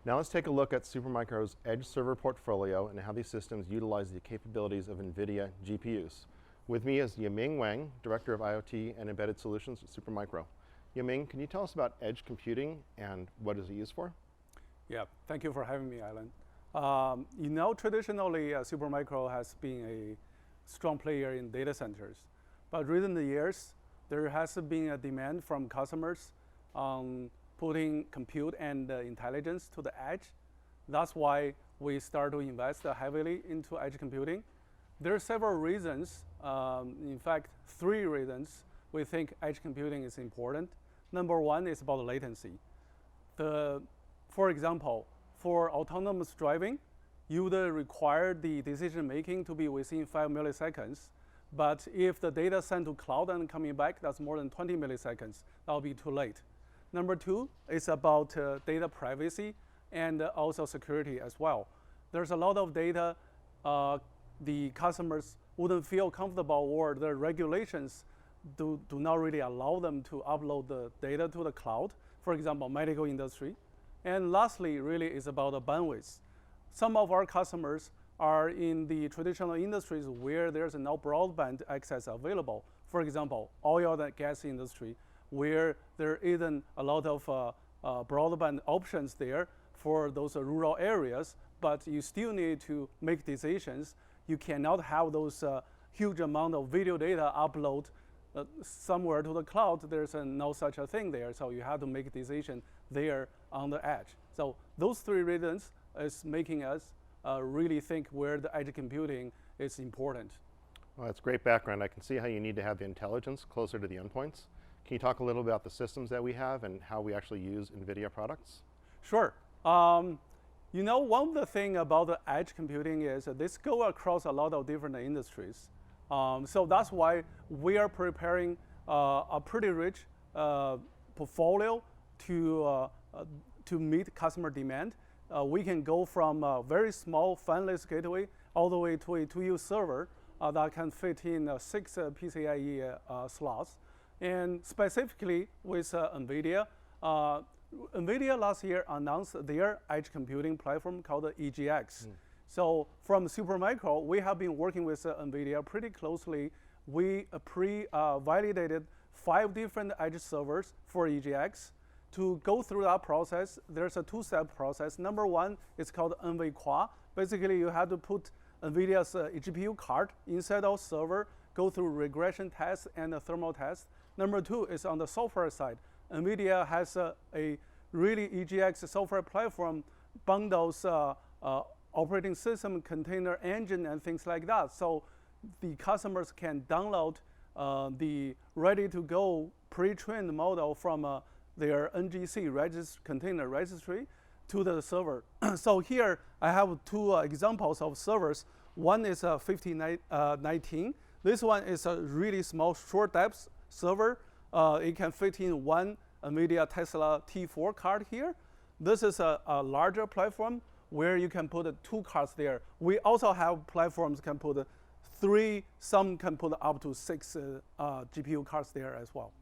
Now let's take a look at Supermicro's edge server portfolio and how these systems utilize the capabilities of NVIDIA GPUs. With me is Yaming Wang, Director of IoT and Embedded Solutions at Supermicro. Yaming, can you tell us about edge computing and what is it used for? Yeah, thank you for having me, Alan. Traditionally, Supermicro has been a strong player in data centers. But recent years, there has been a demand from customers on putting compute and intelligence to the edge. That's why we start to invest heavily into edge computing. There are several reasons, in fact, 3 reasons we think edge computing is important. Number 1 is about latency. For example, for autonomous driving, you would require the decision making to be within 5 milliseconds. But if the data sent to cloud and coming back, that's more than 20 milliseconds. That'll be too late. Number 2 is about data privacy and also security as well. There's a lot of data the customers wouldn't feel comfortable, or the regulations do not really allow them to upload the data to the cloud, for example, medical industry. And lastly, really is about the bandwidth. Some of our customers are in the traditional industries where there's no broadband access available. For example, oil and gas industry, where there isn't a lot of broadband options there for those rural areas, but you still need to make decisions. You cannot have those huge amount of video data upload somewhere to the cloud. There's no such a thing there, so you have to make a decision there on the edge. So those 3 reasons is making us really think where the edge computing is important. Well, that's great background. I can see how you need to have the intelligence closer to the endpoints. Can you talk a little about the systems that we have and how we actually use NVIDIA products? Sure. One of the things about the edge computing is this go across a lot of different industries. So that's why we are preparing a pretty rich portfolio to meet customer demand. We can go from a very small fanless gateway all the way to a 2U server that can fit in 6 PCIe slots. And specifically with NVIDIA, NVIDIA last year announced their edge computing platform called EGX. So from Supermicro, we have been working with NVIDIA pretty closely. We pre-validated 5 different edge servers for EGX. To go through that process, there's a 2-step process. Number 1 is called NVQA. Basically, you have to put NVIDIA's GPU card inside our server, go through regression tests and a thermal test. Number 2 is on the software side. NVIDIA has a really EGX software platform, bundles operating system, container engine, and things like that. So the customers can download the ready-to-go pre-trained model from their NGC container registry to the server. So here I have 2 examples of servers. One is a 5019. This one is a really small short depth server. It can fit in 1 NVIDIA Tesla T4 card here. This is a larger platform where you can put 2 cards there. We also have platforms can put 3, some can put up to 6 GPU cards there as well.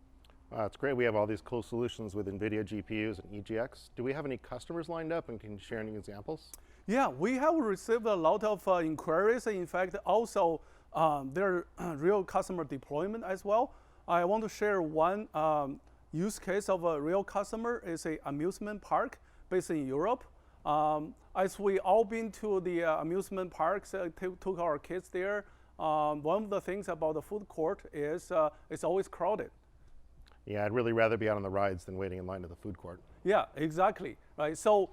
That's great. We have all these cool solutions with NVIDIA GPUs and EGX. Do we have any customers lined up, and can you share any examples? Yeah, we have received a lot of inquiries. In fact, also there are real customer deployment as well. I want to share one use case of a real customer. Is an amusement park based in Europe. As we all been to the amusement parks, took our kids there, one of the things about the food court is it's always crowded. Yeah, I'd really rather be out on the rides than waiting in line at the food court. Yeah, exactly. Right. So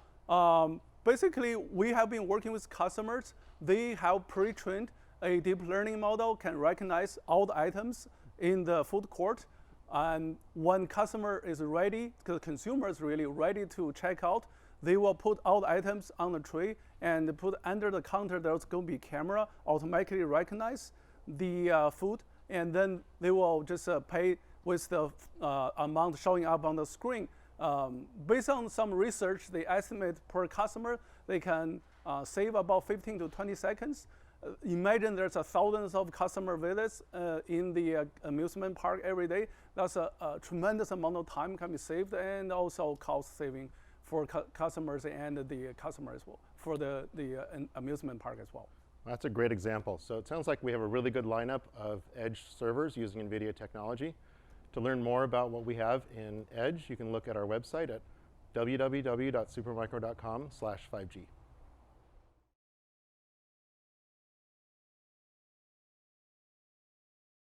basically, we have been working with customers. They have pre-trained a deep learning model, can recognize all the items in the food court. And when customer is ready, the consumer is really ready to check out, they will put all the items on the tray and put under the counter. There's going to be camera automatically recognize the food, and then they will just pay with the amount showing up on the screen. Based on some research, they estimate per customer, they can save about 15 to 20 seconds. Imagine there's thousands of customer visits in the amusement park every day. That's a tremendous amount of time can be saved, and also cost saving for customers and the customers as well, for the amusement park as well. That's a great example. So it sounds like we have a really good lineup of edge servers using NVIDIA technology. To learn more about what we have in edge, you can look at our website at www.supermicro.com/5G.